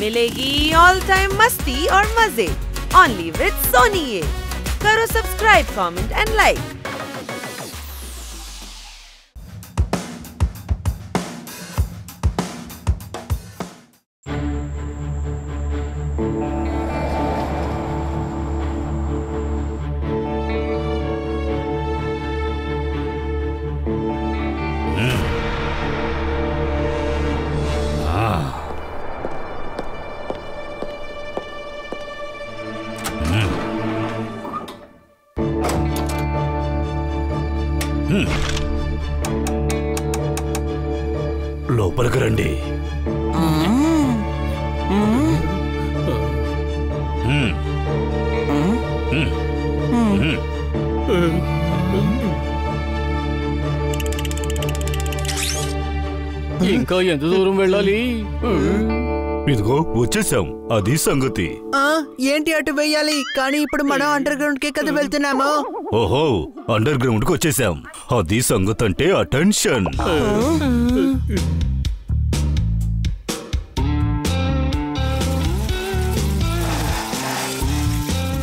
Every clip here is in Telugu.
मिलेगी ऑल टाइम मस्ती और मजे ओनली विद सोनी। ये करो सब्सक्राइब, कमेंट एंड लाइक। లోపలికి రండి. ఇంకా ఎంత దూరం వెళ్ళాలి? ఇదిగో వచ్చేసాం, అది సంగతి. ఏంటి అటు వెయ్యాలి, కానీ ఇప్పుడు మనం అండర్ గ్రౌండ్ కే కదా వెళ్తున్నాము. ఓహో, అండర్ గ్రౌండ్ కి వచ్చేసాం, అది సంగతి అంటే అటెన్షన్.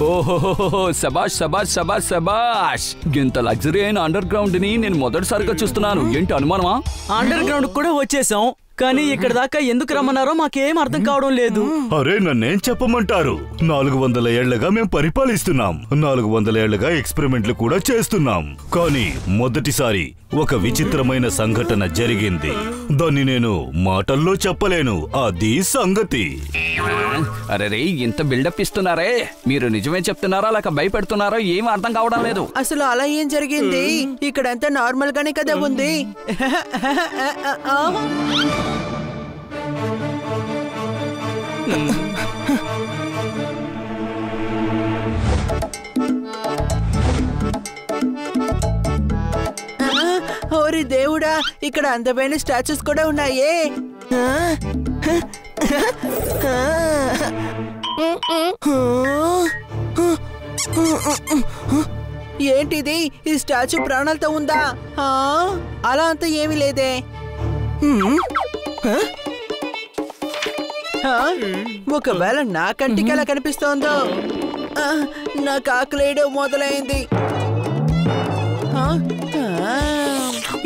ఓహో, శబాష్ శబాష్ శబాష్ శబాష్. ఇంత లగ్జరీ అయిన అండర్ గ్రౌండ్ ని నేను మొదటిసారిగా చూస్తున్నాను. ఏంటి అనుమానమా? అండర్ గ్రౌండ్ కూడా వచ్చేసాం, కానీ ఇక్కడ దాకా ఎందుకు రమ్మన్నారో మాకేం అర్థం కావడం లేదు. అరే, నన్నేం చెప్పమంటారు? 400 ఏళ్లుగా మేము పరిపాలిస్తున్నాం, 400 ఏళ్లుగా ఎక్స్పెరిమెంట్లు కూడా చేస్తున్నాం. కానీ మొదటిసారి ఒక విచిత్రమైన సంఘటన జరిగింది. దాన్ని నేను మాటల్లో చెప్పలేను, అది సంగతి. అరే, ఇంత బిల్డప్ ఇస్తున్నారే, మీరు నిజమే చెప్తున్నారా లేక భయపెడుతున్నారో ఏం అర్థం కావడం లేదు. అసలు అలా ఏం జరిగింది? ఇక్కడంతా నార్మల్ గానే కదా ఉంది. ఓరి దేవుడా, ఇక్కడ అందమైన స్టాచ్యూస్ కూడా ఉన్నాయే. ఏంటిది? ఈ స్టాచ్యూ ప్రాణాలతో ఉందా? అలా అంతా ఏమీ లేదే. ఒకవేళ నా కంటికి ఎలా కనిపిస్తోందో? నాకు ఆకలేయడం మొదలైంది.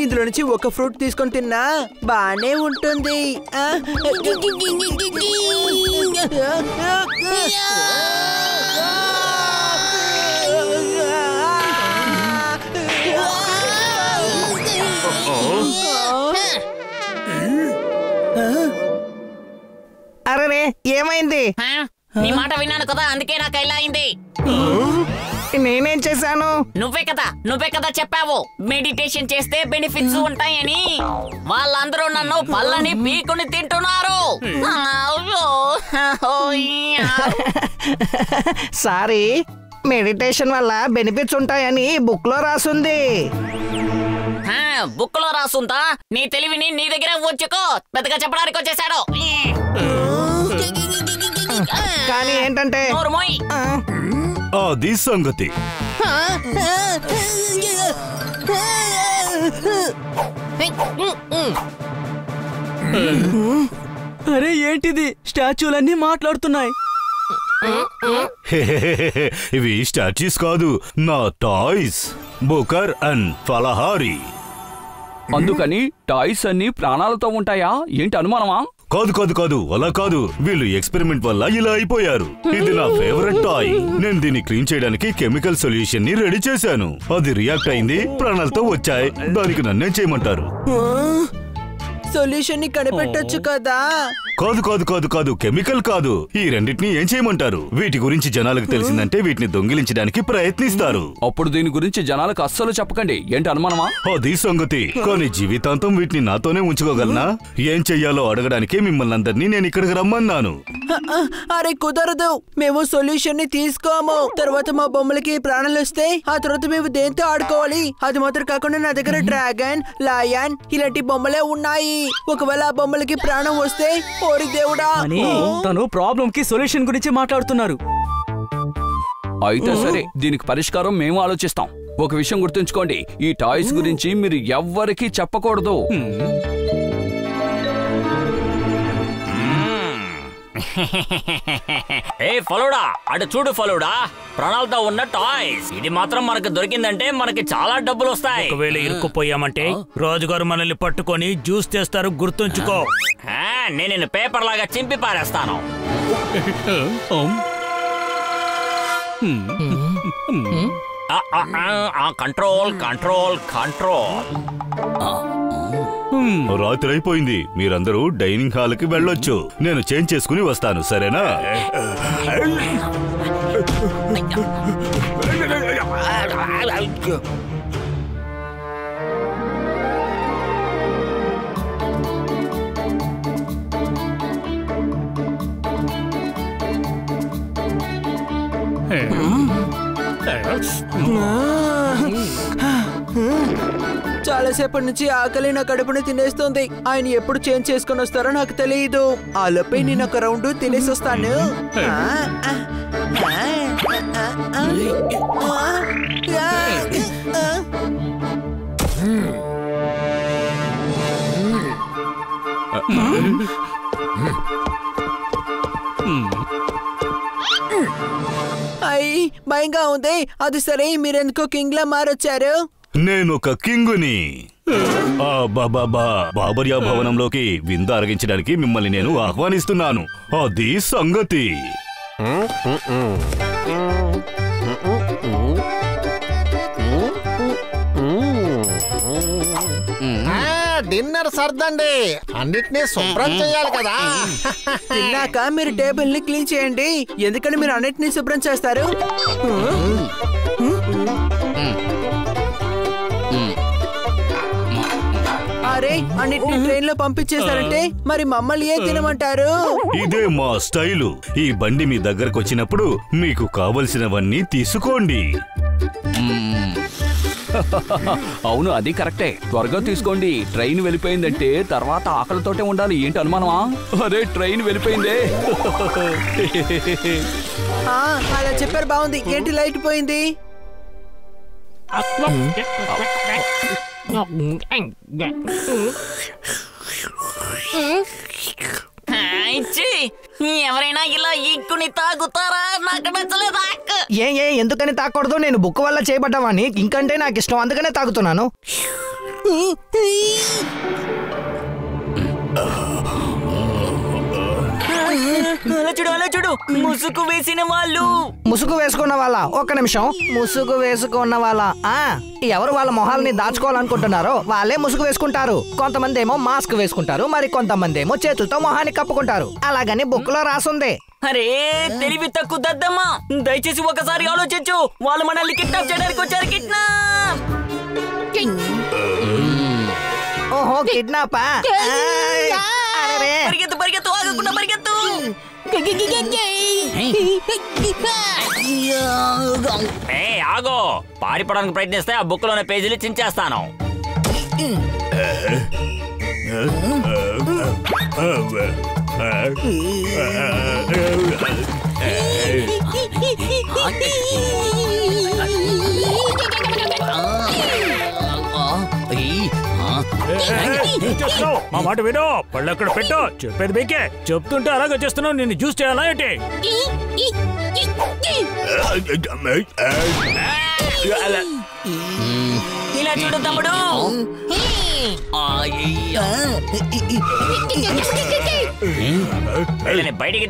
ఇందులో నుంచి ఒక ఫ్రూట్ తీసుకొని తిన్నా బానే ఉంటుంది. అరే, ఏమైంది? నీ మాట విన్నాను కదా, అందుకే నాకు ఇలా అయింది. నేనేం చేశాను? నువ్వే కదా చెప్పావు మెడిటేషన్ చేస్తే బెనిఫిట్స్ ఉంటాయని. వాళ్ళందరూ నన్ను పళ్ళని పీకుని తింటున్నారు. సారీ, మెడిటేషన్ వల్ల బెనిఫిట్స్ ఉంటాయని బుక్ లో రాసుంది. బుక్ లో రాసుందా? నీ తెలివిని నీ దగ్గర ఉంచుకో, పెద్దగా చెప్పడానికి వచ్చేసాడు. కానీ ఏంటంటే అది సంగతి. అరే, ఏంటిది? స్టాచ్యూలన్నీ మాట్లాడుతున్నాయి. ఇవి స్టాచ్యూస్ కాదు, నా టాయ్స్, బుకర్ అండ్ ఫలహారి. అందుకని టాయ్స్ అన్ని ప్రాణాలతో ఉంటాయా? ఏంటి అనుమానమా? కాదు కాదు కాదు, అలా కాదు. వీళ్ళు ఎక్స్పెరిమెంట్ వల్ల ఇలా అయిపోయారు. ఇది నా ఫేవరెట్ టాయ్. నేను దీన్ని క్లీన్ చేయడానికి కెమికల్ సొల్యూషన్ ని రెడీ చేశాను. అది రియాక్ట్ అయింది, ప్రాణాలతో వచ్చాయి. దానికి నన్నేం చేయమంటారు? సొల్యూషన్ ని కనిపెట్టొచ్చు కదా. కాదు కాదు కాదు కాదు, కెమికల్ కాదు. ఈ రెండింటిని ఏం చేయమంటారు? వీటి గురించి జనాలకు తెలిసిందంటే వీటిని దొంగిలించడానికి ప్రయత్నిస్తారు. అప్పుడు దీని గురించి జనాలకు అస్సలు చెప్పకండి. ఏంటి అనుమానమా? అది సంగతి. కానీ జీవితాంతం వీటిని నాతోనే ఉంచుకోగలనా? ఏం చెయ్యాలో అడగడానికి మిమ్మల్ని అందరినీ నేను ఇక్కడికి రమ్మన్నాను. అరే కుదరదు, మేము సొల్యూషన్ ని తీసుకోము. తర్వాత మా బొమ్మలకి ప్రాణాలు వస్తే ఆ తర్వాత మేము దేంతో ఆడుకోవాలి? అది మాత్రం కాకుండా నా దగ్గర డ్రాగన్, లయన్ ఇలాంటి బొమ్మలే ఉన్నాయి. ఒకవేళ ఆ బొమ్మలకి ప్రాణం వస్తే ఓరి దేవుడా. తను ప్రాబ్లం కి సొల్యూషన్ గురించి మాట్లాడుతున్నారు. అయితే సరే, దీనికి పరిష్కారం మేము ఆలోచిస్తాం. ఒక విషయం గుర్తుంచుకోండి, ఈ టాయ్స్ గురించి మీరు ఎవ్వరికీ చెప్పకూడదు. ఏ ఫలుడా, అటు చూడు ఫలుడా, ప్రాణాలతో ఉన్న టాయ్స్. ఇది మాత్రం మనకు దొరికిందంటే మనకి చాలా డబ్బులు వస్తాయి. ఒకవేళ ఇరుక్కుపోయామంటే రాజుగారు మనల్ని పట్టుకొని జ్యూస్ తెస్తారు, గుర్తుంచుకో. నేను పేపర్ లాగా చింపి పారేస్తాను. Control control control. రాత్రి అయిపోయింది, మీరందరూ డైనింగ్ హాల్ కి వెళ్ళొచ్చు. నేను చేంజ్ చేసుకుని వస్తాను, సరేనా? చాలాసేపటి నుంచి ఆకలి నా కడుపుని తినేస్తుంది. ఆయన ఎప్పుడు చేంజ్ చేసుకుని వస్తారో నాకు తెలియదు. ఆలోపై నేను ఒక రౌండ్ తినేసి వస్తాను. అయ్యి భయంగా ఉంది. అది సరే, మీరెందుకో కింగ్ లా మారొచ్చారు? నేనొక కింగుని. బాబర్యా భవనంలోకి విందు అరగించడానికి మిమ్మల్ని నేను ఆహ్వానిస్తున్నాను. అది సంగతి. డిన్నర్ సర్దండి, అన్నిటినీ శుభ్రం చేయాలి కదా. తిన్నాక మీరు టేబుల్ ని క్లీన్ చేయండి. ఎందుకని మీరు అన్నిటినీ శుభ్రం చేస్తారు? అరే, అన్నిటిని ట్రైన్ లో పంపించేశారంటే మరి మమ్మల్ని ఏం తినమంటారు? ఇదే మా స్టైలు. ఈ బండి మీ దగ్గరకు వచ్చినప్పుడు మీకు కావలసినవన్నీ తీసుకోండి. అవును, అది కరెక్టే. త్వరగా తీసుకోండి. ట్రైన్ వెళ్ళిపోయిందంటే తర్వాత ఆకలితోటే ఉండాలి. ఏంటి అనుమానమా? అరే, ట్రైన్ వెళ్ళిపోయిందే. అలా చెప్పారు, బాగుంది. ఏంటి లైట్ పోయింది? ఎవరైనా ఇలా ఈక్కుని తాగుతారా? నాకు నచ్చలేదా? ఎందుకని తాకూడదు? నేను బుక్ వల్ల చేయబడ్డావాని, ఇంకంటే నాకు ఇష్టం, అందుకనే తాగుతున్నాను. అలా చూడు, ముసుగు వేసిన వాళ్ళు. ముసుగు వేసుకున్న వాళ్ళ? ఒక్క నిమిషం. ముసుగు వేసుకున్న వాళ్ళ? ఎవరు వాళ్ళ మొహాలని దాచుకోవాలనుకుంటున్నారో వాళ్ళే ముసుగు వేసుకుంటారు. కొంతమంది ఏమో మాస్క్ వేసుకుంటారు, మరి కొంతమంది ఏమో చేతులతో మొహాన్ని కప్పుకుంటారు. అలాగని బుక్ లో రాసుంది. అరే, తెలివి తక్కువ దద్దమ్మా, దయచేసి ఒకసారి ఆలోచించు. వాళ్ళు మనల్ని కిడ్నాప్ చేయడానికి వచ్చారు. కిడ్నాప్. ఓహో, కిడ్నాపా? పరిగెత్తు పరిగెత్తు, ఆగకుండా పరిగెత్తు. ఆగో, పారిపోవడానికి ప్రయత్నిస్తే ఆ బుక్ లోనే పేజీలు చించేస్తాను. మా మాట వినో, పళ్ళు అక్కడ పెట్టో. చెప్పేది మీకే. చెప్తుంటే అలాగే చేస్తున్నావు. నిన్ను జ్యూస్ చేయాలా ఏంటి? ఇలా చూడు తమ్ముడు. బయటికి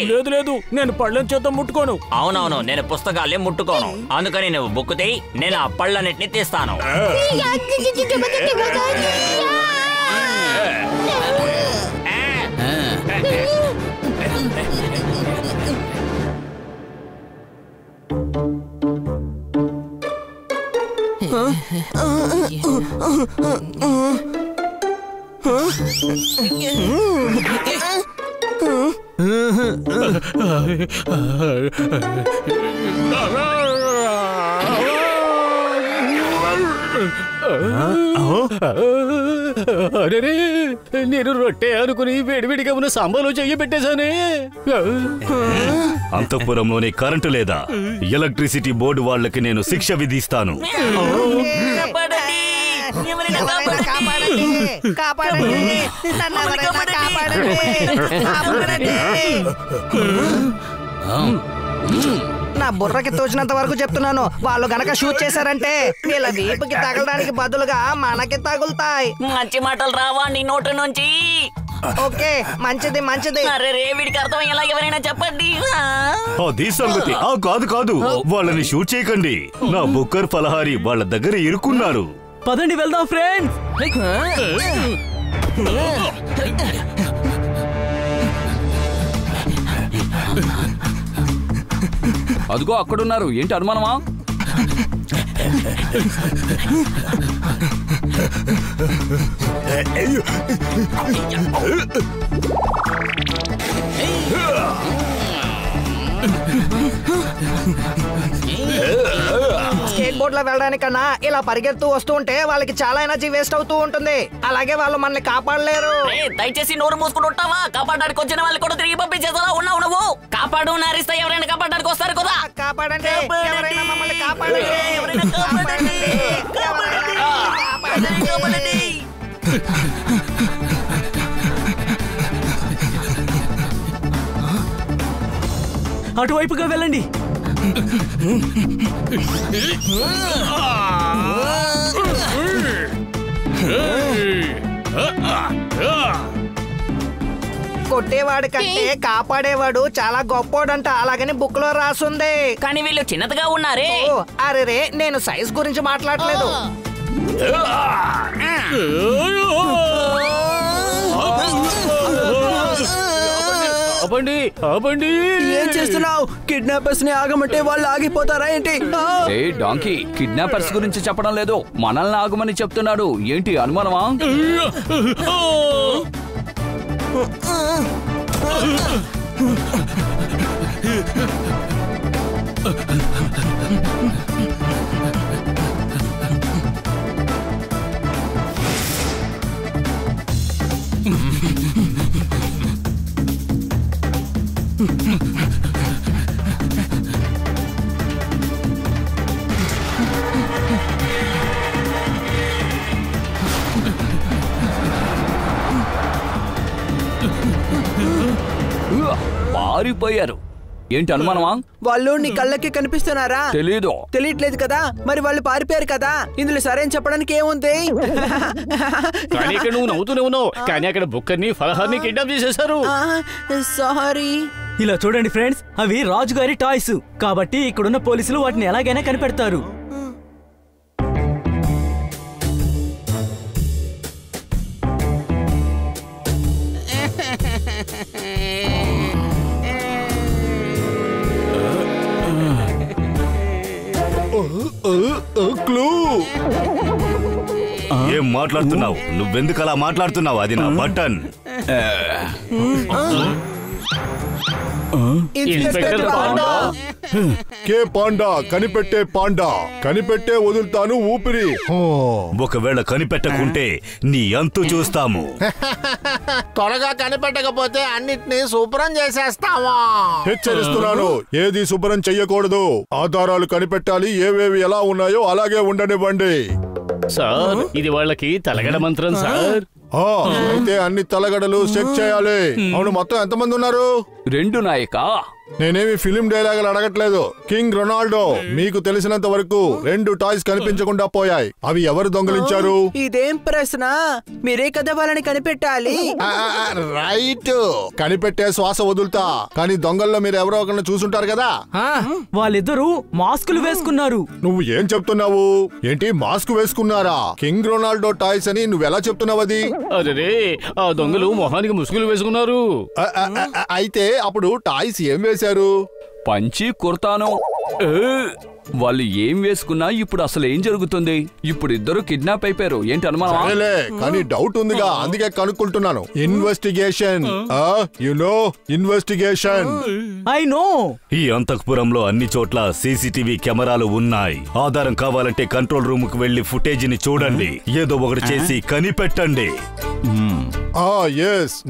లేదు లేదు, నేను పళ్ళని చేత ముట్టుకోను. అవునవును, నేను పుస్తకాలే ముట్టుకోను. అందుకని నువ్వు బుక్ తీ, నేను ఆ పళ్ళన్నిటిని తీస్తాను. అరే, నేను రొట్టె అనుకుని వేడివేడిగా ఉన్న సాంబార్లో చెయ్యి పెట్టేశానే. అంతఃపురంలోనే కరెంటు లేదా? ఎలక్ట్రిసిటీ బోర్డు వాళ్ళకి నేను శిక్ష విధిస్తాను. ఎవరైనా కాపాడండి, కాపాడండి, నన్ను ఎవరైనా కాపాడండి, కాపాడండి. నా బుర్రకి తోచినంత వరకు చెప్తున్నాను. వాళ్ళు గనక షూట్ చేశారంటే వీళ్ళ వీపుకి తగలడానికి బదులుగా మనకి తగులుతాయి. మంచి మాటలు రావా నీ నోటి నుంచి? ఓకే, మంచిది మంచిది. అరే రే, వీడికి అర్థం ఎలా ఎవరైనా చెప్పండి. అది సంగతి. కాదు వాళ్ళని షూట్ చేయకండి. నా బుక్కర్ ఫలహారి వాళ్ళ దగ్గర ఇరుక్కున్నారు. పదండి వెళ్దాం ఫ్రెండ్స్. అదిగో అక్కడున్నారు. ఏంటి అనుమానమా? స్కేట్ బోర్డ్ లో వెళ్ళడానికన్నా ఇలా పరిగెత్తూ వస్తూ ఉంటే వాళ్ళకి చాలా ఎనర్జీ వేస్ట్ అవుతూ ఉంటుంది. అలాగే వాళ్ళు మనల్ని కాపాడలేరు. దయచేసి నోరు మూసుకుని ఉంటావా? కాపాడడానికి వచ్చిన వాళ్ళు కూడా తిరిగి పంపించేసేలా ఉన్నావు నువ్వు. కాపాడు నారిస్తే ఎవరైనా కాపాడడానికి వస్తారు కదా. కాపాడండి, ఎవరైనా మమ్మల్ని కాపాడండి, కాపాడండి, కాపాడండి. అటువైపుగా వెళ్ళండి. కొట్టేవాడు కంటే కాపాడేవాడు చాలా గొప్పోడంట. అలాగని బుక్ లో రాసుంది. కానీ వీళ్ళు చిన్నదిగా ఉన్నారే. అరే, నేను సైజ్ గురించి మాట్లాడలేదు. ఏం చేస్తున్నావు? కిడ్నాపర్స్ ని ఆగమంటే వాళ్ళు ఆగిపోతారా ఏంటి? ఏ డాంకీ, కిడ్నాపర్స్ గురించి చెప్పడం లేదు, మనల్ని ఆగమని చెప్తున్నాడు. ఏంటి అనుమానమా? పారిపోయారు. ఏంటి అనుమానమా? వాళ్ళు నీ కళ్ళకి కనిపిస్తున్నారా? తెలీదు. తెలియట్లేదు కదా, మరి వాళ్ళు పారిపోయారు కదా. ఇందులో సరైన చెప్పడానికి ఏముంది? కానీ ఇక్కడ నువ్వు నవ్వుతూనే ఉన్నావు, కానీ అక్కడ బుక్కర్ని ఫలహార్ని కిడ్నాప్ చేసేశారు. సారీ. ఇలా చూడండి ఫ్రెండ్స్, అవి రాజుగారి టాయ్స్ కాబట్టి ఇక్కడున్న పోలీసులు వాటిని ఎలాగైనా కనిపెడతారు. ఏం మాట్లాడుతున్నావు? నువ్వెందుకు అలా మాట్లాడుతున్నావు? అది నా button. Inspector Panda. K Panda, కనిపెట్టే పాండా. కనిపెట్టే వదులుతాను ఊపిరి. ఒకవేళ కనిపెట్టకుంటే నీ అంతు చూస్తాము. త్వరగా కనిపెట్టకపోతే అన్నిటినీ శుభ్రం చేసేస్తావా? హెచ్చరిస్తున్నాను, ఏది శుభ్రం చెయ్యకూడదు. ఆధారాలు కనిపెట్టాలి. ఏవేవి ఎలా ఉన్నాయో అలాగే ఉండనివ్వండి. సార్, ఇది వాళ్ళకి తలగడ మంత్రం సార్. అయితే అన్ని తలగడలు చెక్ చేయాలి. అవును, మొత్తం ఎంతమంది ఉన్నారు? 2 నాయకా. నేనేమి ఫిలిం డైలాగులు అడగట్లేదు. కింగ్ రొనాల్డో, మీకు తెలిసినంత వరకు 2 టాయ్స్ కనిపించకుండా పోయాయి. అవి ఎవరు దొంగలించారు? ఇదేం ప్రశ్న? మీరే కదా వాళ్ళని కనిపెట్టాలి. రైట్. కనిపెట్టే శ్వాస వదులుతా, కానీ దొంగల్లో మీరు ఎవరో ఒకరిని చూసుంటారు కదా. వాళ్ళిద్దరూ మాస్కులు వేసుకున్నారు. నువ్వు ఏం చెప్తున్నావు? ఏంటి మాస్క్ వేసుకున్నారా? కింగ్ రొనాల్డో టాయ్స్ అని నువ్వెలా చెప్తున్నావు? అది అరే, ఆ దొంగలు మొహానికి ముసుగులు వేసుకున్నారు. అయితే అప్పుడు టాయ్స్ ఏం వేశారు? పంచి కుర్తాను. వాళ్ళు ఏం వేసుకున్నా ఇప్పుడు అసలు ఏం జరుగుతుంది? ఇప్పుడు ఇద్దరు కిడ్నాప్ అయిపోయారు. ఏంటి అనుమానం? కానీ డౌట్ ఉందిగా, అందుకే కనుక్కుంటున్నాను. ఇన్వెస్టిగేషన్. ఇన్వెస్టిగేషన్. I know. ఈ అంతఃపురంలో అన్ని చోట్ల సీసీటీవీ కెమెరాలు ఉన్నాయి. ఆధారం కావాలంటే కంట్రోల్ రూమ్ కు వెళ్లి ఫుటేజీని చూడండి. ఏదో ఒకటి చేసి కనిపెట్టండి.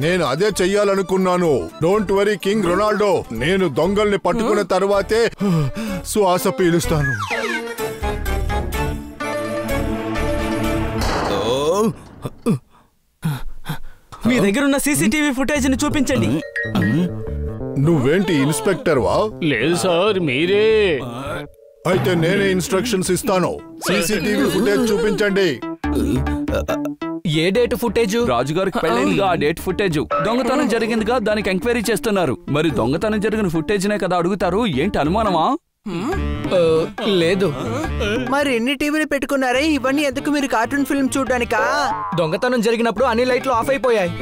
నేను అదే చెయ్యాలనుకున్నాను. డోంట్ వరీ కింగ్ రొనాల్డో, నేను దొంగల్ని పట్టుకున్న తర్వాతే శ్వాస పీలుస్తాను. మీ దగ్గర ఉన్న సీసీటీవీ ఫుటేజ్ ని చూపించండి. నువ్వేంటి ఇన్స్పెక్టర్ వా? లేదు సార్, మీరే. అయితే నేనే ఇన్స్ట్రక్షన్స్ ఇస్తాను. సీసీటీవీ ఫుటేజ్ చూపించండి. ఏ డేట్ ఫుటేజ్? రాజుగారికి పెళ్ళైందిగా ఆ డేట్ ఫుటేజ్. దొంగతనం జరిగిందిగా దానికి ఎంక్వైరీ చేస్తున్నారు. మరి దొంగతనం జరిగిన ఫుటేజ్నే కదా అడుగుతారు. ఏంటి అనుమానమా? లేదు. మరి ఎన్ని టీవీలు పెట్టుకున్నారే? ఇవన్నీ ఎందుకు? మీరు కార్టూన్ ఫిల్మ్ చూడడానికా? దొంగతనం జరిగినప్పుడు అన్ని లైట్లు ఆఫ్ అయిపోయాయి.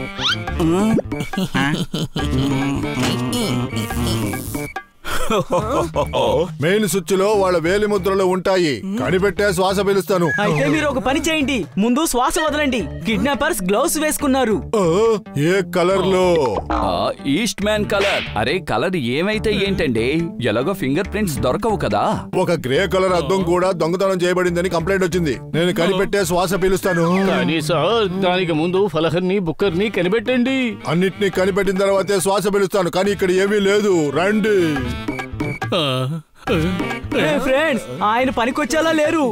మెయిన్ స్విచ్ లో వాళ్ళ వేలి ముద్రలు ఉంటాయి. కనిపెట్టే శ్వాస పిలుస్తాను. అయితే మీరు ఒక పని చేయండి, ముందు శ్వాస వదలండి. కిడ్నాపర్స్ గ్లౌస్ వేసుకున్నారు. ఏ కలర్ లో? East man colour. అరే కలర్ ఏమైతే ఏంటండి, ఎలాగో ఫింగర్ ప్రింట్స్ దొరకవు కదా. ఒక గ్రే కలర్ అద్దం కూడా దొంగతనం చేయబడిందని కంప్లైంట్ వచ్చింది. నేను కనిపెట్టే శ్వాస పిలుస్తాను. కానీ సార్, దానికి ముందు ఫలహర్ని బుక్కర్ని కనిపెట్టండి. అన్నిటినీ కనిపెట్టిన తర్వాతే శ్వాస పిలుస్తాను. కానీ ఇక్కడ ఏమీ లేదు, రండి. ఫ్రెండ్స్, ఆయన పనికొచ్చేలా లేరు.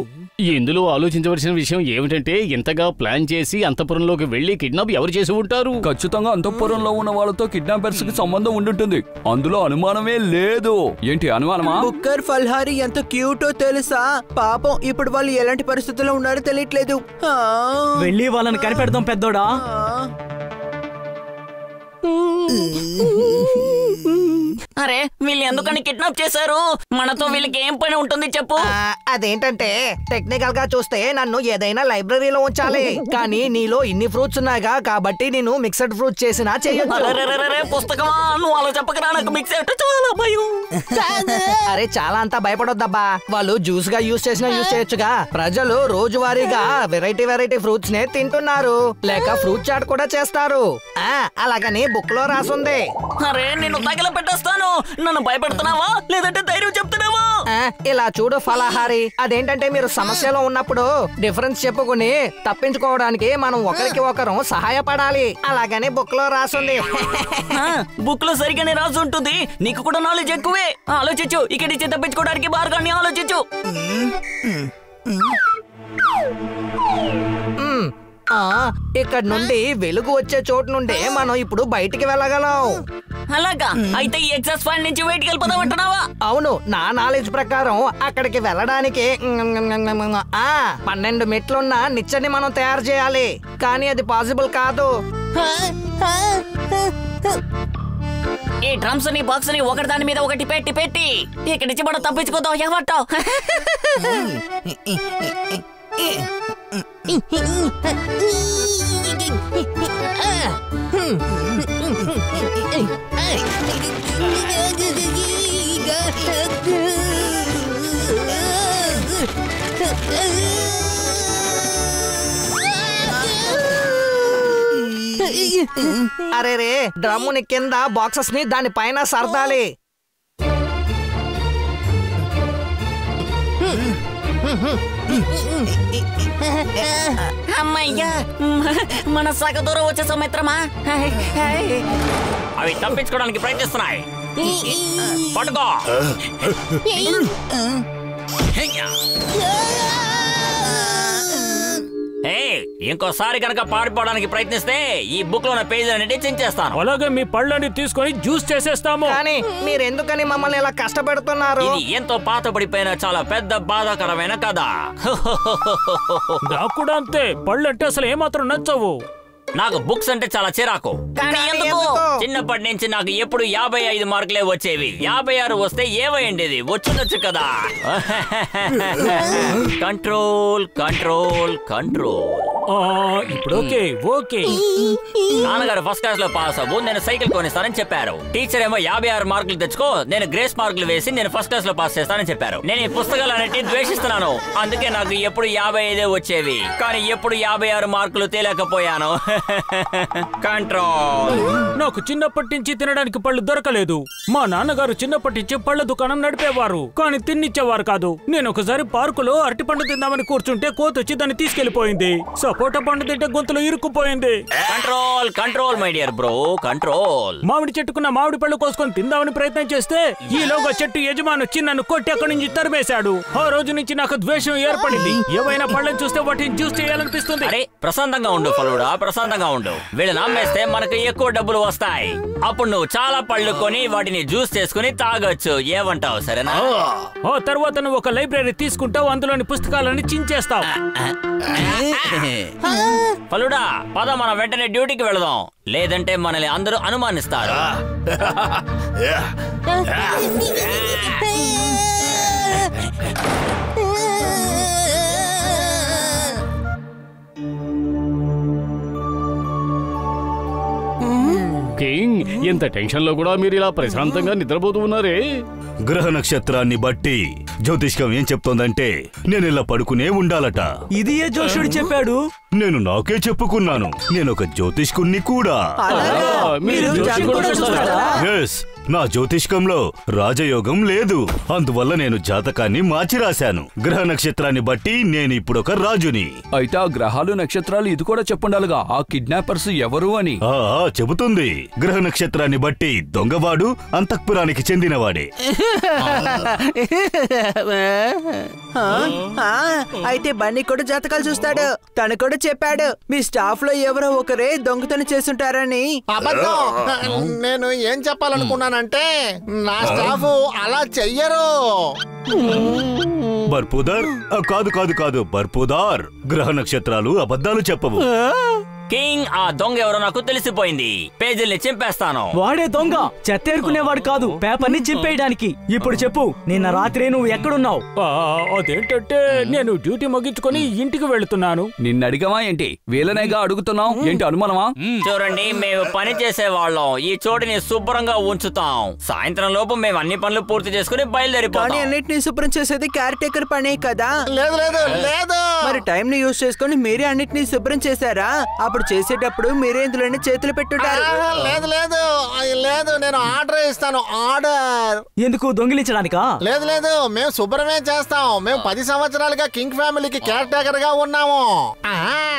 ఇందులో ఆలోచించవలసిన విషయం ఏమిటంటే, ఇంతగా ప్లాన్ చేసి అంతఃపురంలోకి వెళ్లి కిడ్నాప్ ఎవరు చేసి ఉంటారు? ఖచ్చితంగా అంతఃపురంలో ఉన్న వాళ్ళతో కిడ్నాపర్స్ కి సంబంధం ఉండుంటుంది. అందులో అనుమానమే లేదు. ఏంటి అనుమానమా? బుక్కర్ ఫల్హారి ఎంత క్యూటో తెలుసా? పాపం ఇప్పుడు వాళ్ళు ఎలాంటి పరిస్థితుల్లో ఉన్నారో తెలియట్లేదు. వెళ్ళి వాళ్ళని కనిపెడదాం పెద్దోడా. అరే వీళ్ళు ఎందుకని కిడ్నాప్ చేశారు? మనతో వీళ్ళకి ఏం పని ఉంటుంది చెప్పు. అదేంటంటే టెక్నికల్ గా చూస్తే నన్ను ఏదైనా లైబ్రరీలో ఉంచాలి. కానీ నీలో ఇన్ని ఫ్రూట్స్ ఉన్నాయిగా, కాబట్టి నేను మిక్సడ్ ఫ్రూట్ చేసినా చేయొచ్చు. పుస్తకమా? నువ్వు అలా చెప్పకరా, నాకు మిక్సర్ చాలా భయం. అరే చాలా అంతా భయపడొద్దబ్బా. వాళ్ళు జ్యూస్ గా యూజ్ చేసినా యూజ్ చేయొచ్చుగా. ప్రజలు రోజువారీగా వెరైటీ ఫ్రూట్స్ నే తింటున్నారు, లేక ఫ్రూట్ చాట్ కూడా చేస్తారు. అలాగని బుక్ లో రాసుంది. అరే నిన్ను తగిల పెట్టేస్తాను. నన్ను భయపెడుతున్నావా లేదంటే ధైర్యం చెప్తున్నావా? ఇలా చూడు ఫలహారి, అదేంటంటే మీరు సమస్యలో ఉన్నప్పుడు డిఫరెన్స్ చెప్పుకుని తప్పించుకోవడానికి మనం ఒకరికి ఒకరు సహాయపడాలి. అలాగని బుక్ లో రాసుంది. బుక్ లో సరిగానే రాసి ఉంటుంది. నీకు కూడా నాలెడ్జ్ ఎక్కువే. ఆలోచించు, ఇక్కడి నుంచి తప్పించుకోవడానికి మార్గాన్ని ఆలోచించు. ఇక్కడ నుండి వెలుగు వచ్చే చోటు నుండి మనం ఇప్పుడు బయటికి వెళ్ళగలం. అలాగా? అయితే ఈ ఎగ్జాస్ట్ ఫ్యాన్ నుంచి బయటికి వెళ్ళిపోదాం అంటున్నావా? అవును, నా నాలెడ్జ్ ప్రకారం అక్కడికి వెళ్ళడానికి 12 మెట్లున్న నిచ్చెని మనం తయారు చేయాలి. కానీ అది పాసిబుల్ కాదు. ఈ డ్రమ్స్ ని బాక్స్ ని ఒకటి దాని మీద ఒకటి పెట్టి ఇక్కడి నుంచి మనం తప్పించుకోదాం. ఏమంటావ్? అరే రే, డ్రమ్ముని కింద బాక్సెస్ ని దాని పైన సర్దాలి. అమ్మయ్యా, మన సగ దూరం వచ్చేసాం మిత్రమా. అవి తప్పించుకోవడానికి ప్రయత్నిస్తున్నాయి. పట్టుకో. ఇంకోసారి కనుక పారిపోవడానికి ప్రయత్నిస్తే ఈ బుక్ లో ఉన్న పేజీలన్నిటి చించేస్తాను. అలాగే మీ పళ్ళని తీసుకొని జ్యూస్ చేసేస్తాము. కానీ మీరు ఎందుకని మమ్మల్ని ఇలా కష్టపెడుతున్నారు? ఇది ఎంతో పాతపడిపోయిన చాలా పెద్ద బాధాకరమైన కథ. నాకు కూడా అంతే. పళ్ళు అంటే అసలు ఏమాత్రం నచ్చవు. నాకు బుక్స్ అంటే చాలా చిరాకు. కానీ ఎందుకు? చిన్నప్పటి నుంచి నాకు ఎప్పుడు 55 మార్కులే వచ్చేవి. 56 వస్తే ఏమైండేది? వచ్చుండొచ్చు కదా. Control control control. ఇప్పుడు ఓకే. నాన్నగారు ఫస్ట్ క్లాస్ లో పాస్ అవ్వు, నేను సైకిల్ కొనిస్తానని చెప్పారు. టీచర్ ఏమో 56 మార్కులు తెచ్చుకో, నేను గ్రేస్ మార్కులు వేసి నేను ఫస్ట్ క్లాస్ లో పాస్ చేస్తానని చెప్పారు. నేను ఈ పుస్తకాలన్నిటి ద్వేషిస్తున్నాను. అందుకే నాకు ఎప్పుడు 55 వచ్చేవి. కానీ ఎప్పుడు 56 మార్కులు తేలేకపోయాను. కంట్రోల్. నాకు చిన్నప్పటి నుంచి తినడానికి పళ్ళు దొరకలేదు. మా నాన్నగారు చిన్నప్పటి నుంచి పళ్ళ దుకాణం నడిపేవారు, కానీ తిన్నిచ్చేవారు కాదు. నేను ఒకసారి పార్కులో అరటి పండు తిందామని కూర్చుంటే కోతి వచ్చి దాన్ని తీసుకెళ్లిపోయింది. సో సపోటా పండు తింటే గొంతులో ఇరుక్కుపోయింది. Control control my dear bro, control. మామిడి చెట్టుకున్న మామిడి పళ్ళు కోసుకొని తిందామని ప్రయత్నం చేస్తే ఈలోగా చెట్టు యజమాని వచ్చి నన్ను కొట్టి అక్కడి నుంచి తరిమేశాడు. ఆ రోజు నుంచి నాకు ద్వేషం ఏర్పడింది. ఏవైనా పళ్ళని చూస్తే వాటిని జ్యూస్ చేయాలనిపిస్తుంది. అరే ప్రశాంతంగా ఉండు ఫలుడా, ప్రశాంతంగా ఉండు. వీళ్ళని అమ్మేస్తే మనకు ఎక్కువ డబ్బులు వస్తాయి. అప్పుడు నువ్వు చాలా పళ్ళు కొని వాటిని జ్యూస్ చేసుకుని తాగొచ్చు. ఏమంటావు? సరేనా? ఆ తర్వాత నువ్వు ఒక లైబ్రరీ తీసుకుంటావు, అందులోని పుస్తకాలని చించేస్తావు. ఫలుడా పద, మనం వెంటనే డ్యూటీకి వెళదాం, లేదంటే మనల్ని అందరూ అనుమానిస్తారు. కింగ్, ఇంత టెన్షన్ లో కూడా మీరు ఇలా ప్రశాంతంగా నిద్రపోతూ ఉన్నారే? గ్రహ నక్షత్రాన్ని బట్టి జ్యోతిష్కం ఏం చెప్తోందంటే నేను ఇలా పడుకునే ఉండాలట. ఇది ఏ జోషుడు చెప్పాడు? నేను నాకే చెప్పుకున్నాను, నేను ఒక జ్యోతిష్కుణ్ణి కూడా. ఎస్, నా జ్యోతిష్కంలో రాజయోగం లేదు, అందువల్ల నేను జాతకాన్ని మార్చి రాశాను. గ్రహ నక్షత్రాన్ని బట్టి నేను ఇప్పుడు ఒక రాజుని. అయితే ఆ గ్రహాలు నక్షత్రాలు ఇది కూడా చెప్పుండాలిగా, ఆ కిడ్నాపర్స్ ఎవరు అని. చెబుతుంది. గ్రహ నక్షత్రాన్ని బట్టి దొంగవాడు అంతఃపురానికి చెందినవాడే. అయితే బన్నీ కూడా జాతకాలు చూస్తాడు. తను కూడా చెప్పాడు మీ స్టాఫ్ లో ఎవరో ఒకరే దొంగతనం చేస్తుంటారని. అబద్ధం. నేను ఏం చెప్పాలనుకున్నానంటే నా స్టాఫ్ అలా చెయ్యరు. బర్పుదార్ కాదు కాదు కాదు బర్పుదార్. గ్రహ నక్షత్రాలు అబద్ధాలు చెప్పవు. కింగ్, ఆ దొంగ ఎవరో నాకు తెలిసిపోయింది. పేజీల్ని చింపేస్తాను. వాడే దొంగ, చెత్తేరుకునేవాడు కాదు, పేపర్ని చింపేయడానికి. ఇప్పుడు చెప్పు, నిన్న రాత్రి నువ్వు ఎక్కడున్నావు? అదేంటంటే నేను డ్యూటీ ముగించుకొని ఇంటికి వెళుతున్నాను. నిన్న అడిగమా ఏంటి? వీళ్ళనేగా అడుగుతున్నాం, ఏంటి అనుమానమా? చూడండి, మేము పని చేసే వాళ్ళం, ఈ చోటుని శుభ్రంగా ఉంచుతాం. సాయంత్రం లోపు మేము అన్ని పనులు పూర్తి చేసుకుని బయలుదేరిపోతాం. అన్నిటిని శుభ్రం చేసేది కేర్ టేకర్ పనే కదా. లేదు లేదు లేదు. మరి టైం ని యూజ్ చేసుకుని మీరే అన్నిటిని శుభ్రం చేశారా? అప్పుడు చేసేటప్పుడు మీరే ఇందులోనే చేతులు పెట్టుంటారు. లేదు లేదు లేదు, నేను ఆర్డర్ ఇస్తాను. ఆర్డర్. ఎందుకు? దొంగిలించడానికా? లేదు లేదు, మేము శుభ్రమే చేస్తాం. మేము 10 సంవత్సరాలుగా కింగ్ ఫ్యామిలీకి కేర్ టేకర్ గా ఉన్నాము.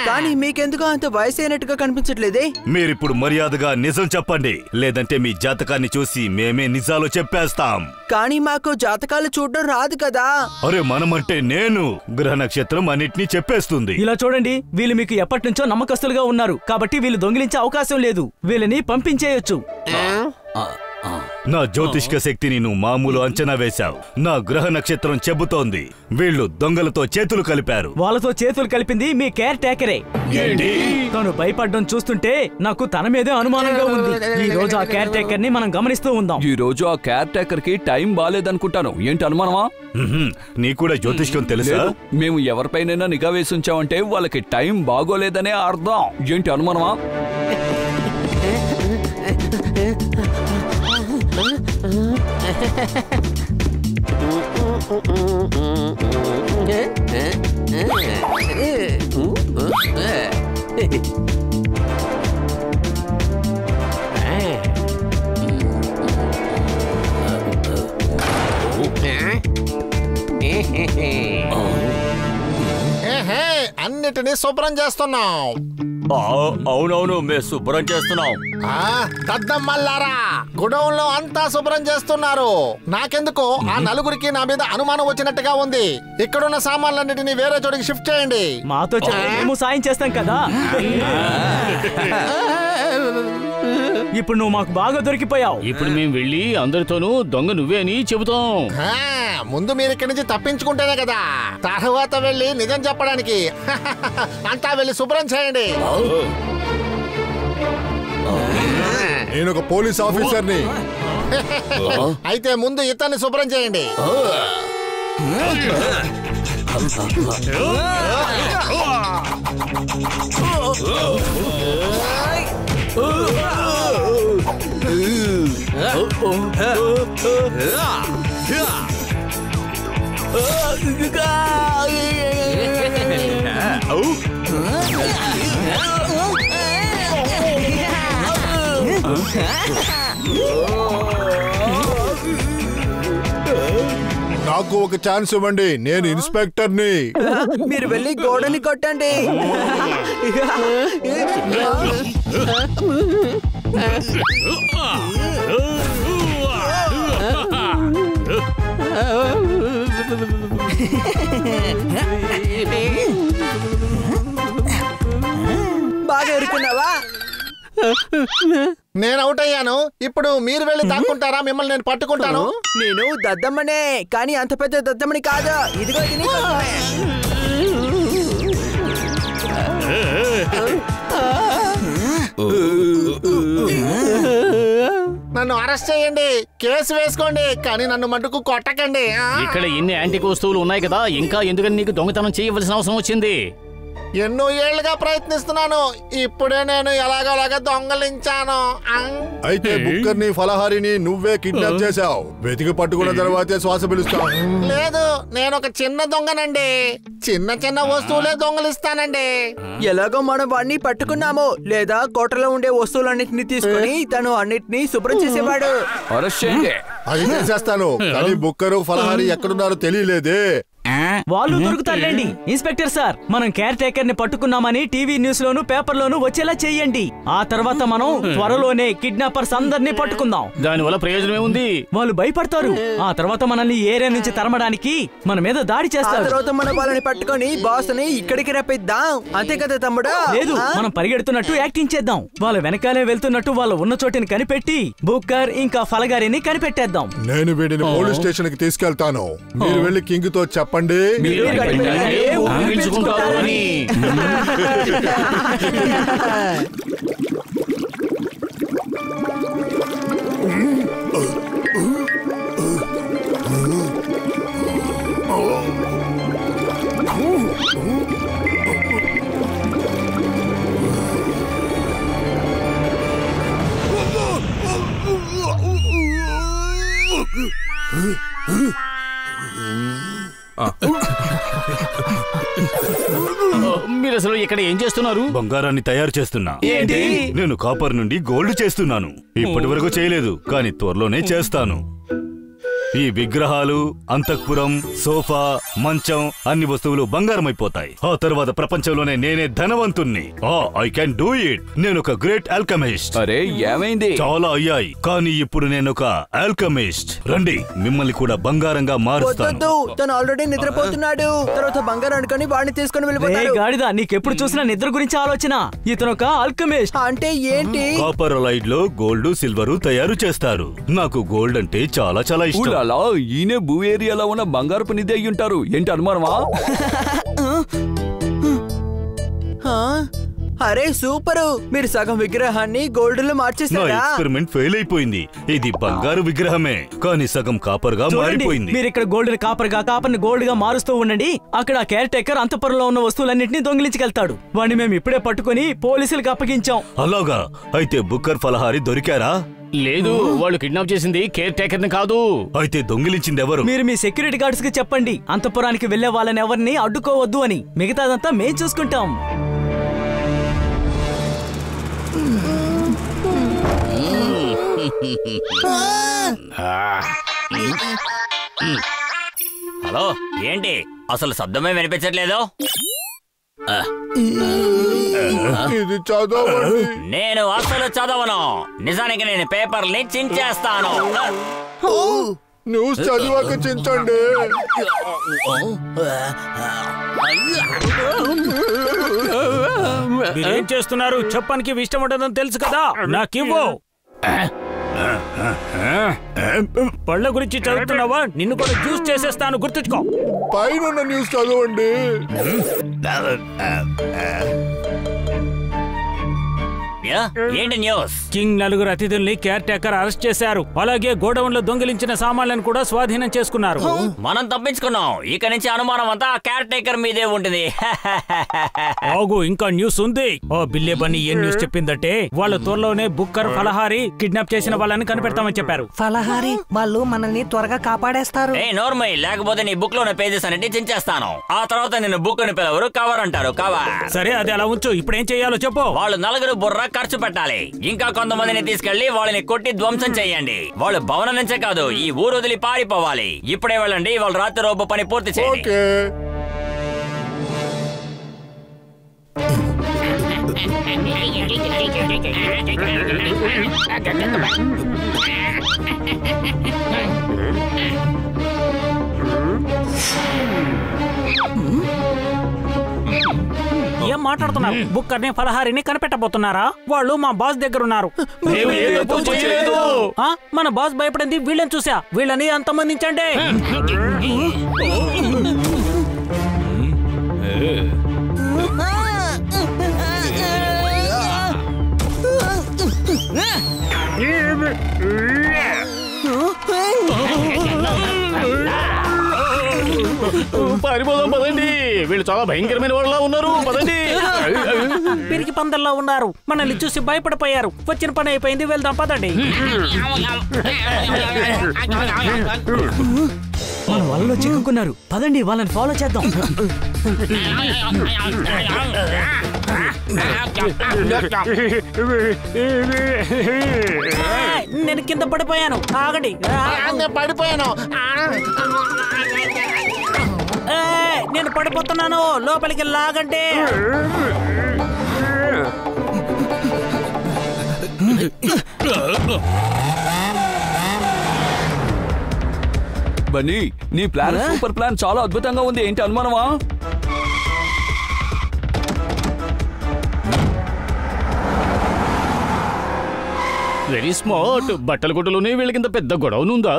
కానీ మీకెందుకు అంత వయసు అయినట్టుగా కనిపించట్లేదే? మీరిప్పుడు మర్యాదగా నిజం చెప్పండి, లేదంటే మీ జాతకాన్ని చూసి మేమే నిజాలు చెప్పేస్తాం. కానీ మాకు జాతకాలు చూడడం రాదు కదా. అరే మనమంటే నేను. గ్రహ నక్షత్రం అన్నిటినీ చెప్పేస్తుంది. ఇలా చూడండి, వీళ్ళు మీకు ఎప్పటి నుంచో నమ్మకస్తులుగా ఉన్నారు, కాబట్టి వీళ్ళు దొంగిలించే అవకాశం లేదు. వీళ్ళని పంపించేయొచ్చు. నా జ్యోతిష్క శక్తిని నువ్వు మామూలు అంచనా వేశావు. నా గ్రహ నక్షత్రం చెబుతోంది వీళ్ళు దొంగలతో చేతులు కలిపారు. వాళ్ళతో చేతులు కలిపింది మీ కేర్ టేకరే. తను భయపడ్డం చూస్తుంటే నాకు తన మీదే అనుమానంగా ఉంది. ఈ రోజు ఆ కేర్ టేకర్ ని మనం గమనిస్తూ ఉందాం. ఈ రోజు ఆ కేర్ టేకర్ కి టైం బాలేదనుకుంటాను. ఏంటి అనుమానమా? నీకు కూడా జ్యోతిష్కం తెలుసా? మేము ఎవరిపైనైనా నిఘా వేసి ఉంచామంటే వాళ్ళకి టైం బాగోలేదనే అర్థం. ఏంటి అనుమానమా? అన్నిటినీ శుభ్రం చేస్తున్నాం. అవునవును, మేము శుభ్రం చేస్తున్నాం. దద్దమ్మల్లారా, గుడౌన్ లో అంతా శుభ్రం చేస్తున్నారు. నాకెందుకో ఆ నలుగురికి నా మీద అనుమానం వచ్చినట్టుగా ఉంది. ఇక్కడున్న సామాన్లన్నిటినీ వేరే చోటికి షిఫ్ట్ చేయండి. మాతో మేము సాయం చేస్తాం కదా. ఇప్పుడు నువ్వు మాకు బాగా దొరికిపోయావు. ఇప్పుడు మేము వెళ్ళి అందరితోనూ దొంగ నువ్వే అని చెబుతాం. ముందు మీరు ఇక్కడి నుంచి తప్పించుకుంటేనే కదా తర్వాత వెళ్ళి నిజం చెప్పడానికి. అంతా వెళ్ళి శుభ్రం చేయండి. నేను ఒక పోలీస్ ఆఫీసర్ని. అయితే ముందు ఇతన్ని శుభ్రం చేయండి. నాకు ఒక ఛాన్స్ ఇవ్వండి, నేను ఇన్స్పెక్టర్ని. మీరు వెళ్ళి గోడని కొట్టండి. బాగా ఎరుకున్నావా? నేను అవుట్ అయ్యాను. ఇప్పుడు మీరు వెళ్ళి దాక్కుంటారా? మిమ్మల్ని నేను పట్టుకుంటాను. నేను దద్దమ్మనే, కానీ అంత పెద్ద దద్దమ్మని కాదు. ఇదిగో ఇది నీ కోసమే. నన్ను అరెస్ట్ చేయండి, కేసు వేసుకోండి, కానీ నన్ను మటుకు కొట్టకండి. ఇక్కడ ఎన్ని యాంటిక్ వస్తువులు ఉన్నాయి కదా, ఇంకా ఎందుకని నీకు దొంగతనం చేయవలసిన అవసరం వచ్చింది? ఎన్నో ఏళ్లుగా ప్రయత్నిస్తున్నాను, ఇప్పుడే నేను ఎలాగోలాగా దొంగలించాను. అయితే బుక్కర్ని ఫలహారిని నువ్వే కిడ్నాప్ చేశావు. వెతికి పట్టుకున్న తర్వాతే శ్వాస పిలుస్తావు. లేదు, నేను ఒక చిన్న దొంగనండి. చిన్న చిన్న వస్తువులే దొంగలిస్తానండి. ఎలాగో మనం వాడిని పట్టుకున్నాము, లేదా కోటలో ఉండే వస్తువులన్నిటిని తీసుకుని తను అన్నిటినీ శుభ్రం చేసేవాడు. అది చేసేస్తాను, కానీ బుక్కరు ఫలహారి ఎక్కడున్నారో తెలియలేదే. వాళ్ళు దొరుకుతారులేండి. ఇన్స్పెక్టర్ సార్, మనం కేర్ టేకర్ ని పట్టుకున్నామని టీవీ న్యూస్ లోను పేపర్ లోను వచ్చేలా చెయ్యండి. ఆ తర్వాత మనం త్వరలోనే కిడ్నాపర్స్ అందరినీ పట్టుకుందాం. దానివల్ల ప్రయోజనం ఏముంది? వాళ్ళు భయపడతారు. ఆ తర్వాత మనల్ని ఏరియా నుంచి తరమడానికి మన మీద దాడి చేస్తారు. తర్వాత మనం వాళ్ళని పట్టుకొని బాస్ ని ఇక్కడికి రప్పిద్దాం. అంతే కదా తమ్ముడు? లేదు, మనం పరిగెడుతున్నట్టు యాక్టింగ్ చేద్దాం. వాళ్ళ వెనకాలే వెళ్తున్నట్టు వాళ్ళ ఉన్న చోటిని కనిపెట్టి బుక్కర్ ఇంకా ఫలగారిని కనిపెట్టేద్దాం. నేను వీడిని పోలీస్ స్టేషన్ కి తీసుకెళ్తాను. మీరు వెళ్ళి కింగ్ తో చెప్పండి. మీరు అసలు ఇక్కడ ఏం చేస్తున్నారు? బంగారాన్ని తయారు చేస్తున్నా. ఏంటి? నేను కాపర్ నుండి గోల్డ్ చేస్తున్నాను. ఇప్పటి వరకు చేయలేదు, కానీ త్వరలోనే చేస్తాను. ఈ విగ్రహాలు, అంతఃపురం, సోఫా, మంచం అన్ని వస్తువులు బంగారం అయిపోతాయి. ఆ తర్వాత ప్రపంచంలోనే నేనే ధనవంతుణ్ణి. I can do it. నేను ఒక గ్రేట్ ఆల్కమిస్ట్. అరే ఏమైంది? చాలా అయ్యాయి, కానీ ఇప్పుడు నేను ఒక ఆల్కమిస్ట్. రండి, మిమ్మల్ని కూడా బంగారంగా మారుస్తాను. తను ఆల్రెడీ నిద్రపోతున్నాడు. తర్వాత బంగారం అనుకుని వాడిని తీసుకుని వెళ్ళిపోతాడు. గాడిద, నీకెప్పుడు చూసినా నిద్ర గురించి ఆలోచన. ఇతను ఒక ఆల్కమిస్ట్. అంటే ఏంటి? కాపర్ లైడ్ లో గోల్డ్, సిల్వర్ తయారు చేస్తారు. నాకు గోల్డ్ అంటే చాలా చాలా ఇష్టం. అలా ఈయనే భూ ఏరియాలో ఉన్న బంగారపు నిధి అయి ఉంటారు. ఏంటి అనుమానమా? అరే సూపరు, మీరు సగం విగ్రహాన్ని గోల్డ్ లో మార్చేసారా? ఎక్స్పెరిమెంట్ ఫెయిల్ అయిపోయింది. ఇది బంగారు విగ్రహమే, కానీ సగం కాపర్ గా మారిపోయింది. మీరు ఇక్కడ గోల్డ్ ని కాపర్ గా, కాపర్ ని గోల్డ్ గా మారుస్తూ ఉండండి. అక్కడ కేర్ టేకర్ అంతఃపురంలో ఉన్న వస్తువులన్నింటినీ దొంగిలించుకెళ్తాడు. వాడిని మేము ఇప్పుడే పట్టుకుని పోలీసులకు అప్పగించాం. అలాగా? అయితే బుక్కర్ ఫలహారి దొరికారా? లేదు, వాళ్ళు కిడ్నాప్ చేసింది కేర్ టేకర్ ని కాదు. అయితే దొంగిలించింది ఎవరు? మీరు మీ సెక్యూరిటీ గార్డ్స్ కి చెప్పండి, అంతఃపురానికి వెళ్లే వాళ్ళని ఎవరిని అడ్డుకోవద్దు అని. మిగతాదంతా మేం చూసుకుంటాం. హలో, ఏంటి అసలు శబ్దమే వినిపించట్లేదు? ఇది చదవండి. నేను అసలు చదవను. నిజానికి నేను పేపర్ని చించేస్తాను. న్యూస్ చదివాక చించండి. మీరేం చేస్తున్నారు? చెప్పడానికి ఇష్టం ఉండదని తెలుసు కదా, నాకివ్వు. పళ్ళ గురించి చదువుతున్నావా? నిన్ను కూడా జ్యూస్ చేసేస్తాను, గుర్తుంచుకో. పైన న్యూస్ చదవండి. ఏంటి న్యూస్? కింగ్ నలుగురు అతిథుల్ని కేర్ టేకర్ అరెస్ట్ చేశారు. అలాగే గోడౌన్ లో దొంగిలించిన సామాన్లను కూడా స్వాధీనం చేసుకున్నారు. మనం తప్పించుకున్నాం. ఇక నుంచి అనుమానం అంతా కేర్ టేకర్ మీదే ఉంటుంది. ఆగు, ఇంకా న్యూస్ ఉంది. ఓ బిల్లే బన్నీ ఏం న్యూస్ చెప్పిందంటే, వాళ్ళ త్వరలోనే బుక్కర్ ఫలహారి కిడ్నాప్ చేసిన వాళ్ళని కనిపెడతామని చెప్పారు. ఫలహారి వాళ్ళు మనల్ని త్వరగా కాపాడేస్తారు. ఏ నోర్మై, లేకపోతే నీ బుక్ లోనే పేజెస్ అన్నిటి చించేస్తాను. ఆ తర్వాత నిన్ను బుక్ అని పిలవరు, కవర్ అంటారు. కవర్. సరే, అది అలా ఉంచు. ఇప్పుడు ఏం చేయాలో చెప్పు. వాళ్ళు నలుగురు బుర్ర ఖర్చు పెట్టాలి. ఇంకా కొంతమందిని తీసుకెళ్లి వాళ్ళని కొట్టి ధ్వంసం చేయండి. వాళ్ళు భవనం నుంచే కాదు, ఈ ఊరు వదిలి పారిపోవాలి. ఇప్పుడే వెళ్ళండి, వాళ్ళు రాత్రి రోబో పని పూర్తి చేయండి. ఏం మాట్లాడుతున్నారు? బుక్కర్ని ఫలహారిని కనిపెట్టబోతున్నారా? వాళ్ళు మా బాస్ దగ్గర ఉన్నారు. మన బాస్ భయపడింది వీళ్ళని చూసా. వీళ్ళని అంతమందించండి. పారిపోదాం పదండి. వీళ్ళు చాలా భయంకరమైన వాళ్ళ ఉన్నారు. పదండి. పిరికి పందల్లా ఉన్నారు. మనల్ని చూసి భయపడిపోయారు. వచ్చిన పని అయిపోయింది, వెళ్దాం పదండి. మన వాళ్ళలో చిక్కుకున్నారు. పదండి, వాళ్ళని ఫాలో చేద్దాం. నేను కింద పడిపోయాను. ఆగండి. పడిపోయాను. నేను పడిపోతున్నాను. లోపలికి లాగండి. బన్నీ, నీ ప్లాన్ సూపర్ ప్లాన్ చాలా అద్భుతంగా ఉంది. ఏంటి అనుమానమా? Very smart. బట్టల కొట్టులోనే వీళ్ళకింత పెద్ద గొడవనుందా?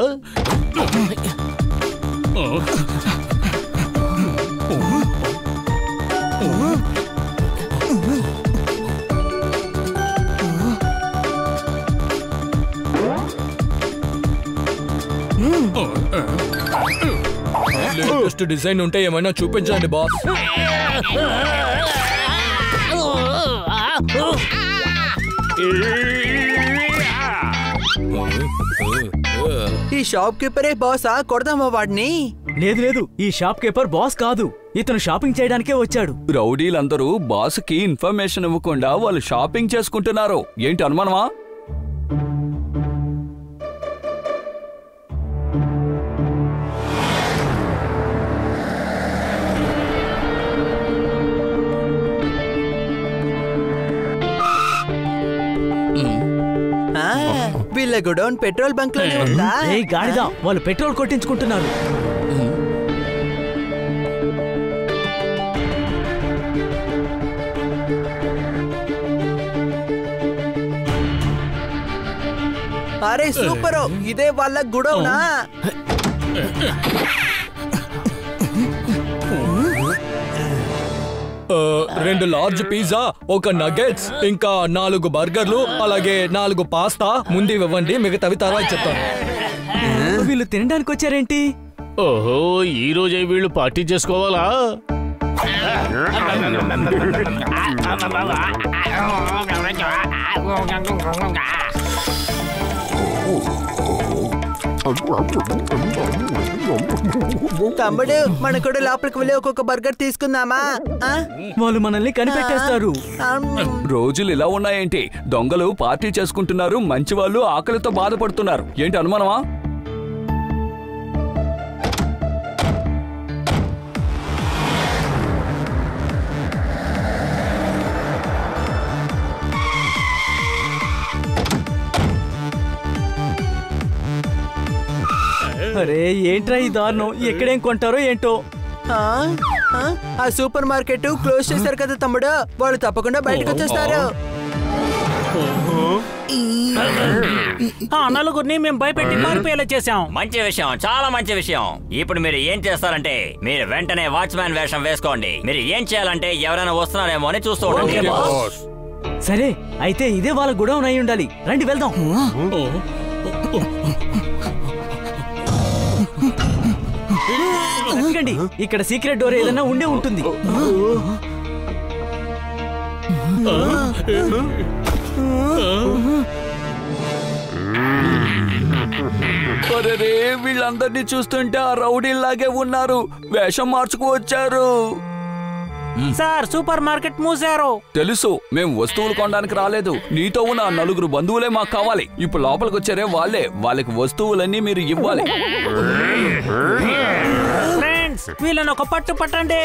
లేటెస్ట్ డిజైన్ ఉంటే ఏమైనా చూపించండి బాస్. ఈ షాప్ కీపరే బాసా? కొడదామా వాడిని? లేదు లేదు, ఈ షాప్ కీపర్ బాస్ కాదు. ఇతను షాపింగ్ చేయడానికే వచ్చాడు. రౌడీలందరూ బాస్ కి ఇన్ఫర్మేషన్ ఇవ్వకుండా వాళ్ళు షాపింగ్ చేసుకుంటున్నారు. ఏంటి అనుమానమా? వీళ్ళ గొడౌన్ పెట్రోల్ బంక్ లోనే ఉందా? ఏ గాడిద, వాళ్ళు పెట్రోల్ కొట్టించుకుంటున్నారు. అరే సూపర్, ఇదే వాళ్ళ గొడౌనా? రెండు లార్జ్ పిజ్జా, ఒక నగెట్స్, ఇంకా 4 బర్గర్లు, అలాగే 4 పాస్తా. ముందు ఇవ్వండి, మిగతావి తర్వాత చెప్తాను. వీళ్ళు తినడానికి వచ్చారేంటి? ఓహో, ఈ రోజే వీళ్ళు పార్టీ చేసుకోవాలా? తమ్ముడు, మన కూడా లోపలికి వెళ్ళి ఒక్కొక్క బర్గర్ తీసుకుందామా? వాళ్ళు మనల్ని కనిపెట్టేస్తారు. రోజులు ఇలా ఉన్నాయేంటి? దొంగలు పార్టీ చేసుకుంటున్నారు, మంచి వాళ్ళు ఆకలితో బాధపడుతున్నారు. ఏంటి అనుమానమా? అరే ఏంట్రా ఈ దారుణం? ఎక్కడేం కొంటారో ఏంటో. ఆ సూపర్ మార్కెట్ క్లోజ్ చేశారు కదా తమ్ముడు, వాళ్ళు తప్పకుండా బయటకు వచ్చేస్తారు. నలుగురిని మేము భయపెట్టి పారిపోయేలా చేశాం. మంచి విషయం, చాలా మంచి విషయం. ఇప్పుడు మీరు ఏం చేస్తారంటే, మీరు వెంటనే వాచ్మ్యాన్ వేషం వేసుకోండి. మీరు ఏం చేయాలంటే, ఎవరైనా వస్తున్నారేమో అని చూస్తూ ఉండండి. సరే, అయితే ఇదే వాళ్ళ గొడవన అయి ఉండాలి. రండి వెళ్దాం. ఇక్కడ సీక్రెట్ డోర్ ఏదైనా ఉండే ఉంటుంది. అరే, వీళ్ళందరినీ చూస్తుంటే ఆ రౌడీలాగే ఉన్నారు. వేషం మార్చుకు వచ్చారు. సార్ సూపర్ మార్కెట్ మూసారు. తెలుసు, మేము వస్తువులు కొనడానికి రాలేదు. నీతో ఉన్న 4 బంధువులే మాకు కావాలి. ఇప్పుడు లోపలికి వచ్చారే వాళ్ళకి వస్తువులన్నీ మీరు ఇవ్వాలి. ఫ్రెండ్స్, వీళ్ళని ఒక పట్టు పట్టండి.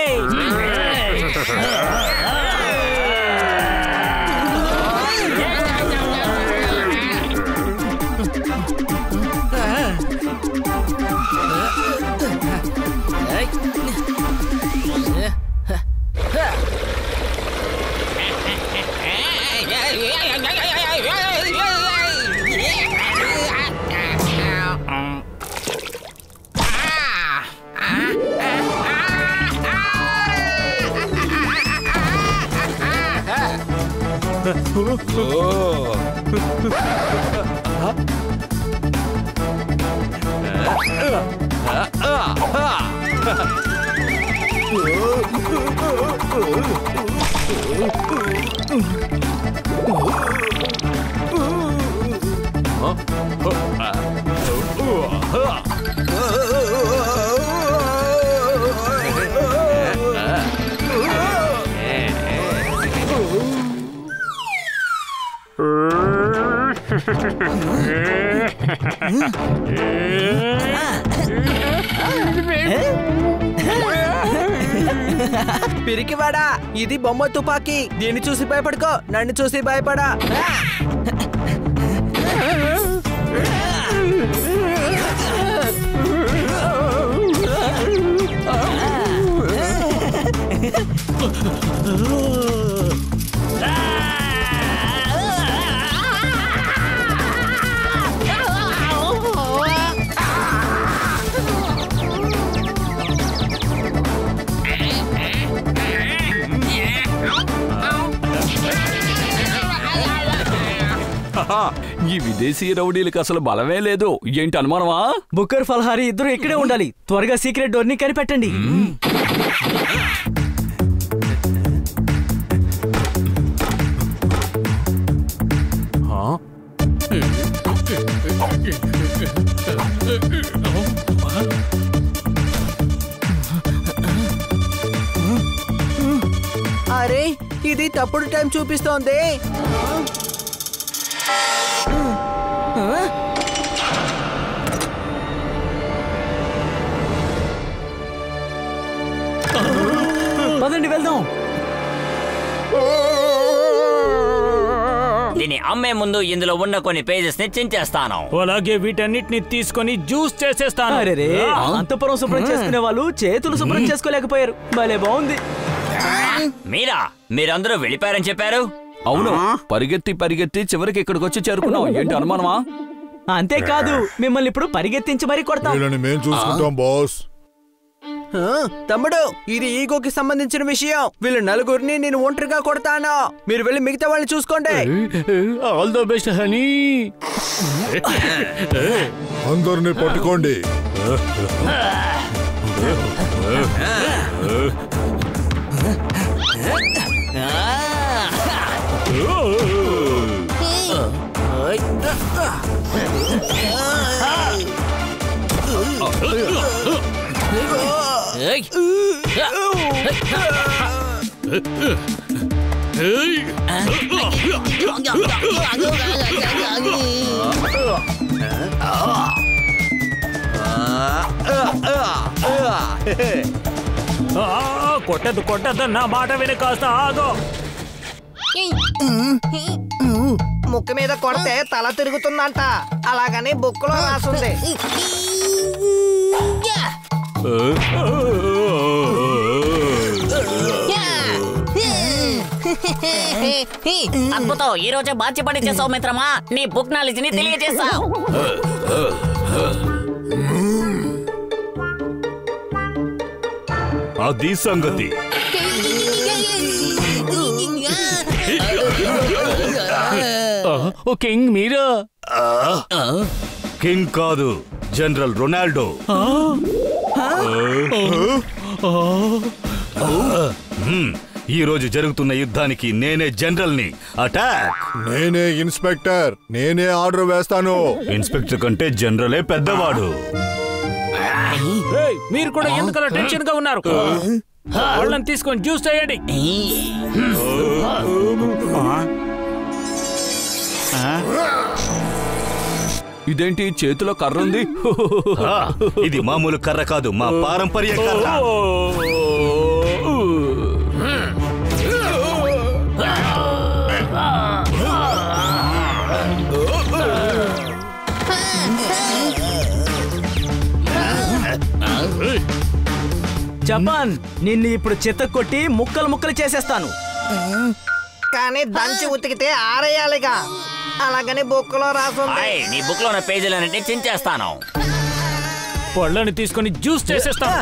పిరికివాడా, ఇది బొమ్మ తుపాకీ. దీన్ని చూసి భయపడుకో, నన్ను చూసి భయపడా. ఈ విదేశీ రౌడీలకు అసలు బలమే లేదు. ఏంటి అనుమానమా? బుక్కర్ ఫల్హారీ ఇద్దరు ఇక్కడే ఉండాలి. త్వరగా సీక్రెట్ డోర్ ని కనిపెట్టండి. అరే, ఇది తప్పుడు టైం చూపిస్తోంది. పదండి వెళ్దాం. దీన్ని అమ్మే ముందు ఇందులో ఉన్న కొన్ని పేజెస్ ని చించేస్తాను. అలాగే వీటన్నిటిని తీసుకొని జ్యూస్ చేసేస్తాను. అంతపురం శుభ్రం చేసుకునే వాళ్ళు చేతులు శుభ్రం చేసుకోలేకపోయారు. భలే బాగుంది. మీరందరూ వెళ్ళిపోయారని చెప్పారు. అవును, పరిగెత్తి చివరికి ఇక్కడికి వచ్చి చేరుకున్నాం. ఏంటి అనుమానమా? అంతేకాదు, మిమ్మల్ని ఇప్పుడు పరిగెత్తించి మరీ కొడతాం. మేము చూసుకుంటాం బాస్. తమ్ముడు, ఇది ఈగోకి సంబంధించిన విషయం. వీళ్ళు 4 నేను ఒంటరిగా కొడతాను. మీరు వెళ్ళి మిగతా వాళ్ళని చూసుకోండి. All the best honey. అందరిని పట్టుకోండి. కొట్టద్దు, నా మాట విని కాస్త ఆగో. ముక్కు మీద కొడితే తల తిరుగుతుందంట. అలాగని బుక్కులో రాసుంది. అద్భుతం, ఈ రోజే బాధ్య పని చేసావు మిత్రమా. నీ బుక్ నాలెడ్జ్ ని తెలియజేసావు. అది సంగతి. ఓ కింగ్ మీరా? కింగ్ కాదు, జనరల్ రొనాల్డో. ఈ రోజు జరుగుతున్న యుద్ధానికి నేనే జనరల్ని. అటాక్! నేనే ఇన్స్పెక్టర్. నేనే ఆర్డర్ వేస్తాను. ఇన్స్పెక్టర్ కంటే జనరలే పెద్దవాడు. మీరు కూడా ఎందుకలా టెన్షన్ గా ఉన్నారు? పళ్ళని తీసుకొని జ్యూస్ చేయండి. ఇదేంటి చేతిలో కర్ర ఉంది? ఇది మామూలు కర్ర కాదు, మా పారంపర్య కర్ర. జపాన్, నిన్ను ఇప్పుడు చిత్త కొట్టి ముక్కలు ముక్కలు చేసేస్తాను. కానీ దంచి ఉతికితే ఆరేయాలిగా. అలాగని బుక్ లో రాసుంది. నీ బుక్ లో ఉన్న పేజీలన్నింటినీ చించేస్తాను. పళ్ళని తీసుకొని జ్యూస్ చేసేస్తాను.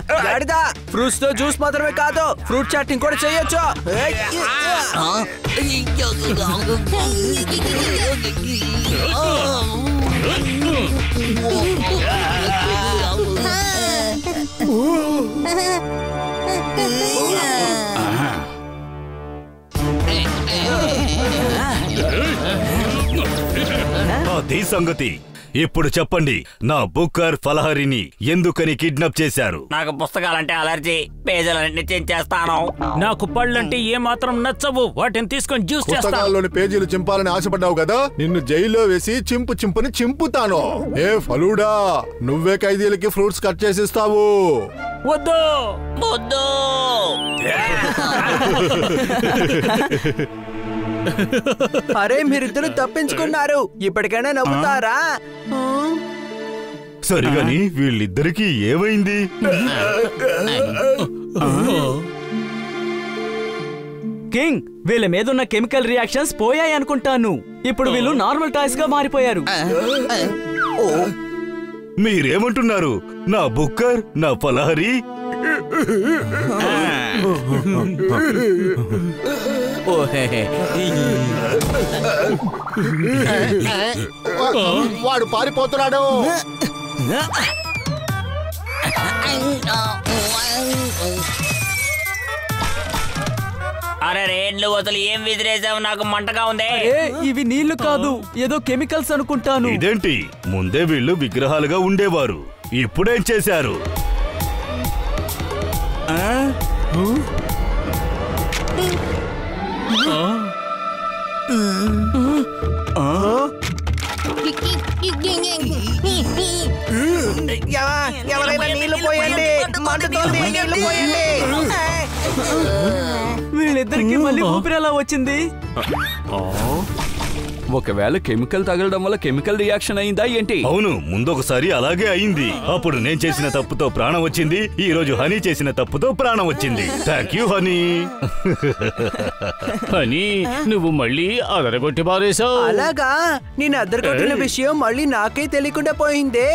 ఫ్రూట్స్ తో జ్యూస్ మాత్రమే కాదు, ఫ్రూట్ చాటింగ్ కూడా చేయొచ్చు. అదే సంగతి. ఇప్పుడు చెప్పండి, నా బుక్కర్ ఫలహరిని ఎందుకని కిడ్నాప్ చేశారు? నాకు పుస్తకాలంటే అలర్జీ, పేజీలన్నింటినీ చించేస్తాను. నాకు పళ్ళంటే ఏ మాత్రం నచ్చవు, వాటిని తీసుకొని జ్యూస్ చేస్తాను. పుస్తకాల్లోని పేజీలు చింపాలని ఆశపడ్డావు కదా, నిన్ను జైల్లో వేసి చింపుని చింపుతాను. ఏ ఫలూడా, నువ్వే ఖైదీలకి ఫ్రూట్స్ కట్ చేసిస్తావు. వద్దు వద్దు. అరే, మీరిద్దరు తప్పించుకున్నారు. ఇప్పటికైనా నవ్వుతారా? సరిగాని వీళ్ళిద్దరికి ఏమైంది? కింగ్, వీళ్ళ మీద ఉన్న కెమికల్ రియాక్షన్స్ పోయాయి అనుకుంటాను. ఇప్పుడు వీళ్ళు నార్మల్ టాయ్స్ గా మారిపోయారు. మీరేమంటున్నారు? నా బుక్కర్, నా ఫలహరి వాడు పారిపోతున్నాడు. అరే రేండ్లు వదులు, ఏం విదిరేసావు? నాకు మంటగా ఉంది. ఇవి నీళ్లు కాదు, ఏదో కెమికల్స్ అనుకుంటాను. ఇదేంటి? ముందే వీళ్ళు విగ్రహాలుగా ఉండేవారు, ఇప్పుడేం చేశారు? ఎవరైనా నీళ్లు పోయండి, మండుతోంది, నీళ్లు పోయండి. వీళ్ళిద్దరికి మళ్ళీ ఊపిరి ఎలా వచ్చింది? ఒకవేళ కెమికల్ తగలడం వల్ల కెమికల్ రియాక్షన్ అయిందా ఏంటి? అవును, ముందొకసారి అలాగే అయింది. అప్పుడు నేను చేసిన తప్పుతో ప్రాణం వచ్చింది, ఈ రోజు హనీ చేసిన తప్పుతో ప్రాణం వచ్చింది. Thank you honey. హనీ, నువ్వు మళ్ళీ అదరగొట్టి పారేశావు. అలాగా? నేను అద్దరుకొట్టిన విషయం మళ్ళీ నాకే తెలియకుండా పోయిందే.